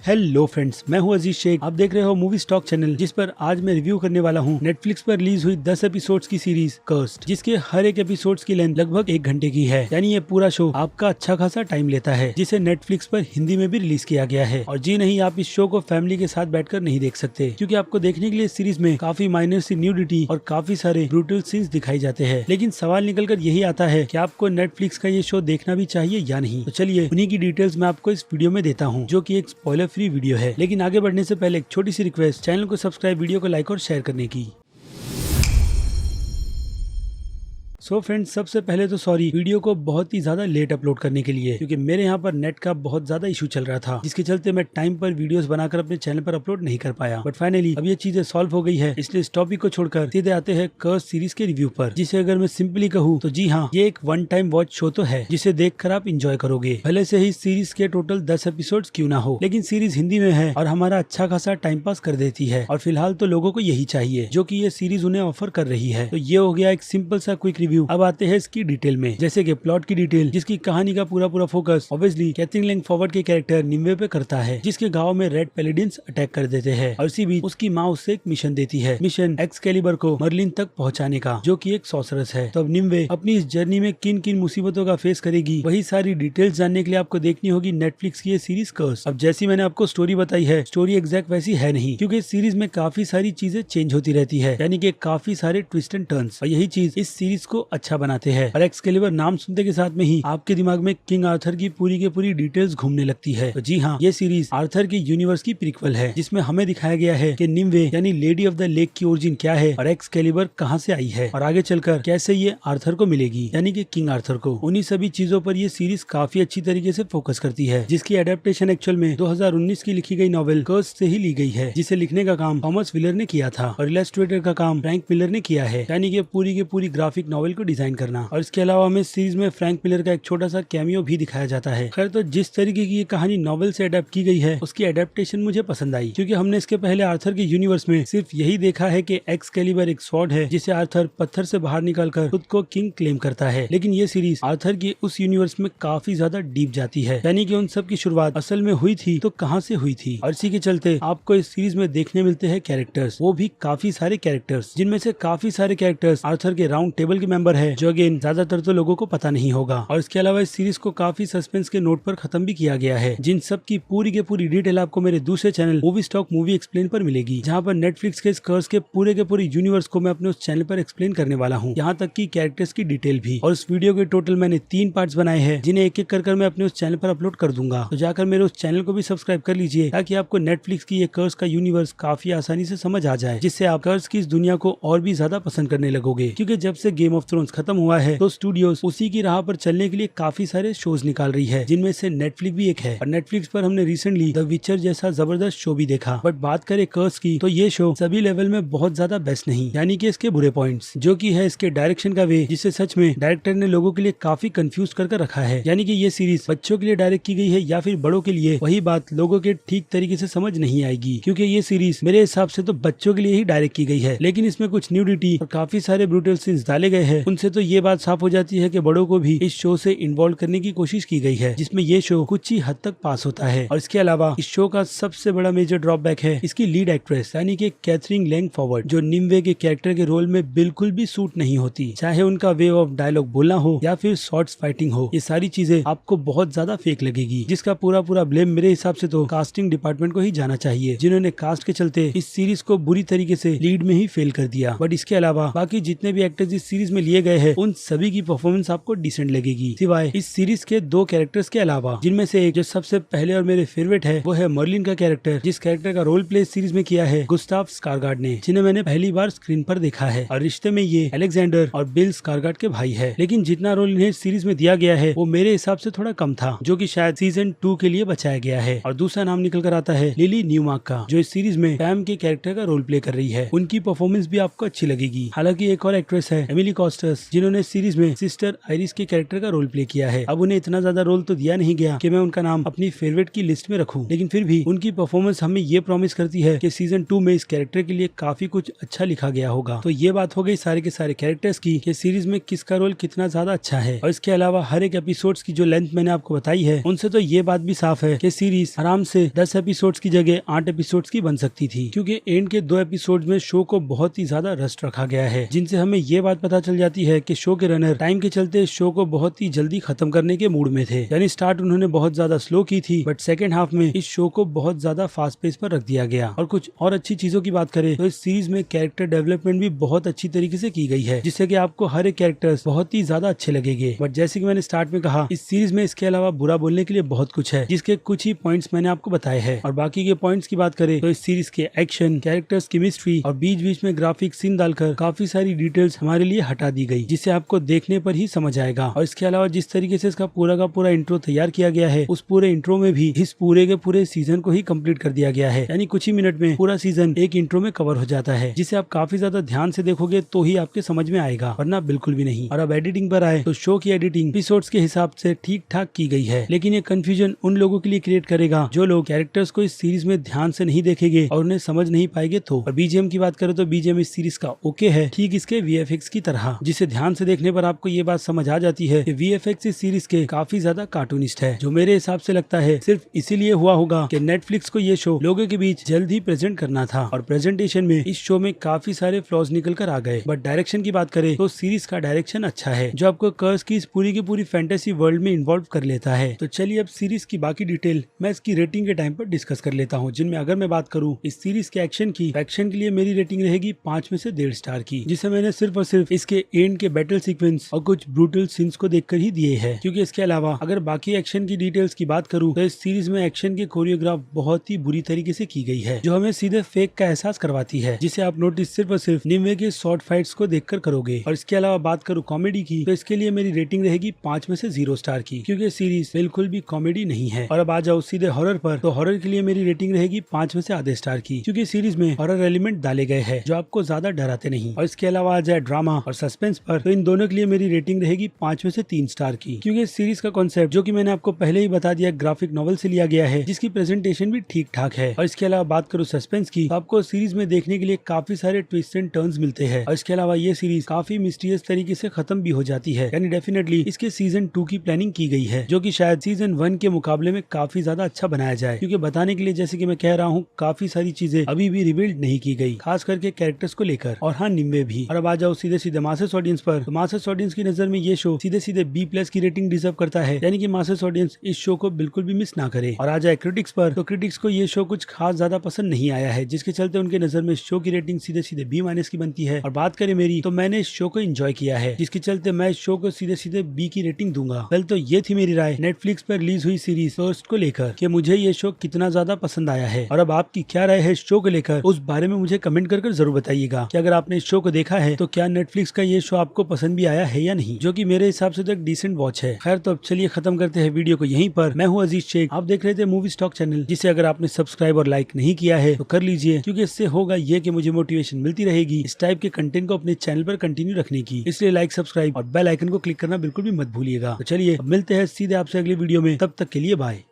Hello friends, मैं हूं अजीज शेख। आप देख रहे हो मूवी स्टॉक चैनल, जिस पर आज मैं रिव्यू करने वाला हूं नेटफ्लिक्स पर रिलीज हुई 10 एपिसोड्स की सीरीज कर्स्ड, जिसके हर एक एपिसोड्स की लेंथ लगभग 1 घंटे की है। यानी ये पूरा शो आपका अच्छा खासा टाइम लेता है, जिसे नेटफ्लिक्स पर हिंदी में भी रिलीज किया गया है। और जी नहीं, आप इस शो को फैमिली के साथ बैठकर नहीं देख सकते, क्योंकि आपको देखने के लिए इस सीरीज में काफी माइनर सी न्यूडिटी और काफी सारे ब्रूटल सीन्स दिखाई जाते हैं। लेकिन सवाल निकल कर यही आता है कि आपको नेटफ्लिक्स का ये शो देखना भी चाहिए या नहीं। तो चलिए उन्हीं की डिटेल्स मैं आपको इस वीडियो में देता हूँ, जो की एक स्पॉइलर फ्री वीडियो है। लेकिन आगे बढ़ने से पहले एक छोटी सी रिक्वेस्ट, चैनल को सब्सक्राइब, वीडियो को लाइक और शेयर करने की। सो फ्रेंड्स, सबसे पहले तो सॉरी वीडियो को बहुत ही ज्यादा लेट अपलोड करने के लिए, क्योंकि मेरे यहाँ पर नेट का बहुत ज्यादा इशू चल रहा था, जिसके चलते मैं टाइम पर वीडियोस बनाकर अपने चैनल पर अपलोड नहीं कर पाया। बट फाइनली अब ये चीजें सॉल्व हो गई है, इसलिए इस टॉपिक को छोड़कर सीधे आते हैं कर्स सीरीज के रिव्यू पर, जिसे अगर मैं सिंपली कहूँ तो जी हाँ, ये एक वन टाइम वॉच शो तो है, जिसे देखकर आप इंजॉय करोगे। भले से ही सीरीज के टोटल 10 एपिसोड क्यों ना हो, लेकिन सीरीज हिंदी में है और हमारा अच्छा खासा टाइम पास कर देती है। और फिलहाल तो लोगों को यही चाहिए, जो की ये सीरीज उन्हें ऑफर कर रही है। तो ये हो गया एक सिंपल सा क्विक रिव्यू। अब आते हैं की डिटेल में, जैसे कि प्लॉट की डिटेल, जिसकी कहानी का पूरा फोकस ऑब्वियसली कैथरीन लैंगफोर्ड के कैरेक्टर निम्वे पे करता है, जिसके गांव में रेड पैलेडियंस अटैक कर देते हैं। और इसी बीच उसकी माँ उससे एक मिशन देती है, मिशन एक्सकैलिबर को मर्लिन तक पहुंचाने का, जो कि एक सॉर्सरस है। तो अब निम्वे अपनी इस जर्नी में किन किन मुसीबतों का फेस करेगी, वही सारी डिटेल्स जानने के लिए आपको देखनी होगी नेटफ्लिक्स की ये सीरीज कर्स। अब जैसी मैंने आपको स्टोरी बताई है, स्टोरी एग्जैक्ट वैसी है नहीं, क्योंकि इस सीरीज में काफी सारी चीजें चेंज होती रहती है, यानी कि काफी सारे ट्विस्ट एंड टर्न्स, और यही चीज इस सीरीज को अच्छा बनाते हैं। और एक्सकैलिबर नाम सुनते के साथ में ही आपके दिमाग में किंग आर्थर की पूरी डिटेल्स घूमने लगती है। तो जी हाँ, ये सीरीज आर्थर की यूनिवर्स की प्रीक्वल है, जिसमें हमें दिखाया गया है कि निम्वे यानी लेडी ऑफ द लेक की ओरिजिन क्या है और एक्सकैलिबर कहां से आई है, और आगे चलकर कैसे ये आर्थर को मिलेगी, यानी कि किंग आर्थर को। उन्हीं सभी चीजों पर ये सीरीज काफी अच्छी तरीके से फोकस करती है, जिसकी एडेप्टेशन एक्चुअल में 2019 की लिखी गई नॉवेल कर्स से ही ली गई है, जिसे लिखने का काम थॉमस विलर ने किया था और इलस्ट्रेटर का काम फ्रैंक मिलर ने किया है, यानी कि पूरी ग्राफिक नॉवेल को डिजाइन करना। और इसके अलावा हमें सीरीज में फ्रैंक मिलर का एक छोटा सा कैमियो भी दिखाया जाता है। खैर, तो जिस तरीके की ये कहानी नॉवेल से अडेप्ट की गई है, उसकी एडेप्टेशन मुझे पसंद आई, क्योंकि हमने इसके पहले आर्थर के यूनिवर्स में सिर्फ यही देखा है कि एक्सकैलिबर एक स्वॉर्ड है, जिसे आर्थर पत्थर से बाहर निकालकर खुद को किंग क्लेम करता है। लेकिन ये सीरीज आर्थर की उस यूनिवर्स में काफी ज्यादा डीप जाती है, यानी कि उन सब की शुरुआत असल में हुई थी तो कहाँ से हुई थी। और इसी के चलते आपको इस सीरीज में देखने मिलते हैं कैरेक्टर्स, वो भी काफी सारे कैरेक्टर्स, जिनमें से काफी सारे कैरेक्टर्स आर्थर के राउंड टेबल के मेंबर है, जो अगेन ज्यादातर तो लोगों को पता नहीं होगा। और इसके अलावा इस सीरीज को काफी सस्पेंस के नोट पर खत्म भी किया गया है, जिन सब की पूरी डिटेल आपको मेरे दूसरे channel movie stock movie explain पर मिलेगी, जहां पर नेटफ्लिक्स के कर्स के पूरे यूनिवर्स को मैं अपने उस चैनल पर एक्सप्लेन करने वाला हूं, यहाँ तक की कैरेक्टर्स की डिटेल भी। और इस वीडियो के टोटल मैंने 3 पार्ट्स बनाए हैं, जिन्हें एक एक कर मैं अपने उस चैनल पर अपलोड कर दूंगा। तो जाकर मेरे उस चैनल को भी सब्सक्राइब कर लीजिए, ताकि आपको नेटफ्लिक्स की ये कर्स का यूनिवर्स काफी आसानी से समझ आ जाए, जिससे आप कर्स की इस दुनिया को और भी ज्यादा पसंद करने लगोगे। क्योंकि जब से गेम ऑफ थ्रोन्स खत्म हुआ है, तो स्टूडियोज उसी की राह पर चलने के लिए काफी सारे शोज निकाल रही है, जिनमें से नेटफ्लिक्स भी एक है। और नेटफ्लिक्स पर हमने रिसेंटली द विचर जैसा जबरदस्त शो भी देखा। बट बात करें कर्स की, तो ये शो सभी लेवल में बहुत ज्यादा बेस्ट नहीं, यानी कि इसके बुरे पॉइंट्स, जो कि है इसके डायरेक्शन का वे, जिसे सच में डायरेक्टर ने लोगों के लिए काफी कंफ्यूज कर रखा है। यानी कि ये सीरीज बच्चों के लिए डायरेक्ट की गई है या फिर बड़ों के लिए, वही बात लोगों के ठीक तरीके से समझ नहीं आएगी, क्योंकि ये सीरीज मेरे हिसाब से तो बच्चों के लिए ही डायरेक्ट की गई है। लेकिन इसमें कुछ न्यूडिटी और काफी सारे ब्रूटल सीन्स डाले गए हैं, उनसे तो ये बात साफ हो जाती है कि बड़ों को भी इस शो से इन्वॉल्व करने की कोशिश की गई है, जिसमें ये शो कुछ ही हद तक पास होता है। और इसके अलावा इस शो का सबसे बड़ा मेजर ड्रॉबैक है इसकी लीड एक्ट्रेस, यानी कि कैथरीन लैंगफोर्ड, जो निम्वे के कैरेक्टर के रोल में बिल्कुल भी सूट नहीं होती। चाहे उनका वे ऑफ डायलॉग बोलना हो या फिर शॉर्ट्स फाइटिंग हो, ये सारी चीजें आपको बहुत ज्यादा फेक लगेगी, जिसका पूरा ब्लेम मेरे हिसाब से तो कास्टिंग डिपार्टमेंट को ही जाना चाहिए, जिन्होंने कास्ट के चलते इस सीरीज को बुरी तरीके से लीड में ही फेल कर दिया। बट इसके अलावा बाकी जितने भी एक्टर्स इस सीरीज में लिए गए हैं, उन सभी की परफॉर्मेंस आपको डिसेंट लगेगी, सिवाय इस सीरीज के 2 कैरेक्टर्स के अलावा, जिनमें से एक जो सबसे पहले और मेरे फेवरेट है, वो है मर्लिन का कैरेक्टर, जिस कैरेक्टर का रोल प्ले सीरीज में किया है गुस्ताव स्कारगार्ड ने, जिन्हें मैंने पहली बार स्क्रीन पर देखा है। और रिश्ते में ये अलेक्जेंडर और बिल स्कारगार्ड के भाई है, लेकिन जितना रोल इन्हें सीरीज में दिया गया है, वो मेरे हिसाब से थोड़ा कम था, जो कि शायद सीजन 2 के लिए बचाया गया है। और दूसरा नाम निकल कर आता है लिली न्यूमार्क का, जो इस सीरीज में पैम के कैरेक्टर का रोल प्ले कर रही है। उनकी परफॉर्मेंस भी आपको अच्छी लगेगी। हालांकि एक और एक्ट्रेस है एमिली फॉस्टर्स, जिन्होंने सीरीज में सिस्टर आयरिस के कैरेक्टर का रोल प्ले किया है। अब उन्हें इतना ज्यादा रोल तो दिया नहीं गया कि मैं उनका नाम अपनी फेवरेट की लिस्ट में रखूं, लेकिन फिर भी उनकी परफॉर्मेंस हमें ये प्रॉमिस करती है कि सीजन 2 में इस कैरेक्टर के लिए काफी कुछ अच्छा लिखा गया होगा। तो ये बात हो गई सारे के सारे कैरेक्टर्स की कि सीरीज में किसका रोल कितना ज्यादा अच्छा है। और इसके अलावा हर एक एपिसोड्स की जो लेंथ मैंने आपको बताई है, उनसे तो ये बात भी साफ है कि सीरीज आराम से 10 एपिसोड्स की जगह 8 एपिसोड्स की बन सकती थी, क्योंकि एंड के 2 एपिसोड में शो को बहुत ही ज्यादा रस्ट रखा गया है, जिनसे हमें ये बात पता चल जाती है कि शो के रनर टाइम के चलते शो को बहुत ही जल्दी खत्म करने के मूड में थे। यानी स्टार्ट उन्होंने बहुत ज्यादा स्लो की थी, बट सेकेंड हाफ में इस शो को बहुत ज्यादा फास्ट पेस पर रख दिया गया। और कुछ और अच्छी चीजों की बात करें तो इस सीरीज में कैरेक्टर डेवलपमेंट भी बहुत अच्छी तरीके से की गई है, जिससे कि आपको हर एक कैरेक्टर्स बहुत ही ज्यादा अच्छे लगेंगे। बट जैसे कि मैंने स्टार्ट में कहा, इस सीरीज में इसके अलावा बुरा बोलने के लिए बहुत कुछ है, जिसके कुछ ही पॉइंट्स मैंने आपको बताए हैं। और बाकी के पॉइंट्स की बात करें तो इस सीरीज के एक्शन, कैरेक्टर्स की मिस्ट्री और बीच बीच में ग्राफिक सीन डालकर काफी सारी डिटेल्स हमारे लिए हटा दी गई, जिसे आपको देखने पर ही समझ आएगा। और इसके अलावा जिस तरीके से इसका पूरा का पूरा इंट्रो तैयार किया गया है, उस पूरे इंट्रो में भी इस पूरे के पूरे सीजन को ही कंप्लीट कर दिया गया है। यानी कुछ ही मिनट में पूरा सीजन एक इंट्रो में कवर हो जाता है, जिसे आप काफी ज्यादा ध्यान से देखोगे तो ही आपके समझ में आएगा, वरना बिल्कुल भी नहीं। और अब एडिटिंग पर आए तो शो की एडिटिंग एपिसोड्स के हिसाब से ठीक ठाक की गई है, लेकिन ये कंफ्यूजन उन लोगों के लिए क्रिएट करेगा जो लोग कैरेक्टर्स को इस सीरीज में ध्यान से नहीं देखेंगे और उन्हें समझ नहीं पाएंगे। तो और बीजीएम की बात करें तो बीजीएम इस सीरीज का ओके है, ठीक इसके वीएफएक्स की तरह, जिसे ध्यान से देखने पर आपको ये बात समझ आ जाती है कि वीएफएक्स इस सीरीज के काफी ज्यादा कार्टूनिस्ट है, जो मेरे हिसाब से लगता है सिर्फ इसीलिए हुआ होगा कि नेटफ्लिक्स को ये शो लोगों के बीच जल्द ही प्रेजेंट करना था। और प्रेजेंटेशन में इस शो में काफी सारे फ्लॉज निकल कर आ गए। बट डायरेक्शन की बात करें तो सीरीज का डायरेक्शन अच्छा है, जो आपको कर्स की इस पूरी की पूरी फैंटेसी वर्ल्ड में इन्वॉल्व कर लेता है। तो चलिए अब सीरीज की बाकी डिटेल मैं इसकी रेटिंग के टाइम पर डिस्कस कर लेता हूँ, जिनमें अगर मैं बात करूँ इस सीरीज के एक्शन के लिए मेरी रेटिंग रहेगी 5 में से 1.5 स्टार की, जिसे मैंने सिर्फ और सिर्फ इसके एंड के बैटल सीक्वेंस और कुछ ब्रूटल सीन्स को देखकर ही दिए हैं। क्योंकि इसके अलावा अगर बाकी एक्शन की डिटेल्स की बात करूँ तो इस सीरीज में एक्शन की कोरियोग्राफ बहुत ही बुरी तरीके से की गई है, जो हमें सीधे फेक का एहसास करवाती है, जिसे आप नोटिस सिर्फ और सिर्फ निम्वे के शॉर्ट फाइट्स को देखकर करोगे। और इसके अलावा बात करूँ कॉमेडी की तो इसके लिए मेरी रेटिंग रहेगी 5 में से 0 स्टार की, क्योंकि सीरीज बिल्कुल भी कॉमेडी नहीं है। और अब आ जाओ सीधे हॉरर पर, तो हॉरर के लिए मेरी रेटिंग रहेगी 5 में से आधे स्टार की, क्योंकि सीरीज में हॉरर एलिमेंट डाले गए हैं जो आपको ज्यादा डराते नहीं। और इसके अलावा आ जाए ड्रामा और सस्पेंस पर, तो इन दोनों के लिए मेरी रेटिंग रहेगी 5 में से 3 स्टार की, क्योंकि इस सीरीज का कॉन्सेप्ट, जो कि मैंने आपको पहले ही बता दिया, ग्राफिक नॉवल से लिया गया है, जिसकी प्रेजेंटेशन भी ठीक ठाक है। और इसके अलावा बात करूँ सस्पेंस की, तो आपको सीरीज में देखने के लिए काफी सारे ट्विस्ट एंड टर्न्स मिलते हैं। और इसके अलावा ये सीरीज काफी मिस्टीरियस तरीके से खत्म भी हो जाती है, यानी डेफिनेटली इसके सीजन 2 की प्लानिंग की गई है, जो कि शायद सीजन 1 के मुकाबले में काफी ज्यादा अच्छा बनाया जाए। क्योंकि बताने के लिए, जैसे कि मैं कह रहा हूँ, काफी सारी चीजें अभी भी रिवील्ड नहीं की गई, खास करके कैरेक्टर्स को लेकर, और हाँ निम्बे भी। और अब आ जाओ सीधे सीधे मासेस ऑडियंस पर, तो मासेस ऑडियंस की नजर में ये शो सीधे सीधे B+ की रेटिंग डिजर्व करता है, यानी कि मासेस ऑडियंस इस शो को बिल्कुल भी मिस ना करे। और आ जाए क्रिटिक्स पर, तो क्रिटिक्स को ये शो कुछ खास ज्यादा पसंद नहीं आया है, जिसके चलते उनके नजर में शो की रेटिंग सीधे सीधे B- की बनती है। और बात करें मेरी, तो मैंने इस शो को एंजॉय किया है, जिसके चलते मैं इस शो को सीधे सीधे B की रेटिंग दूंगा। वेल, तो ये थी मेरी राय नेटफ्लिक्स पर रिलीज हुई सीरीज फर्स्ट को लेकर, कि मुझे ये शो कितना ज्यादा पसंद आया है। और अब आपकी क्या राय है इस शो को लेकर, उस बारे में मुझे कमेंट कर जरूर बताइएगा कि अगर आपने इस शो को देखा है तो क्या नेटफ्लिक्स का ये शो आपको पसंद भी आया है या नहीं, जो कि मेरे हिसाब से तो एक डिसेंट वॉच है। खैर, तो अब चलिए खत्म करते हैं वीडियो को यहीं पर। मैं हूँ अजीज शेख, आप देख रहे थे मूवी स्टॉक चैनल, जिसे अगर आपने सब्सक्राइब और लाइक नहीं किया है तो कर लीजिए, क्योंकि इससे होगा ये कि मुझे मोटिवेशन मिलती रहेगी इस टाइप के कंटेंट को अपने चैनल पर कंटिन्यू रखने की। इसलिए लाइक, सब्सक्राइब और बेल आइकन को क्लिक करना बिल्कुल भी मत भूलिएगा। तो चलिए अब मिलते हैं सीधे आपसे अगली वीडियो में, तब तक के लिए बाय।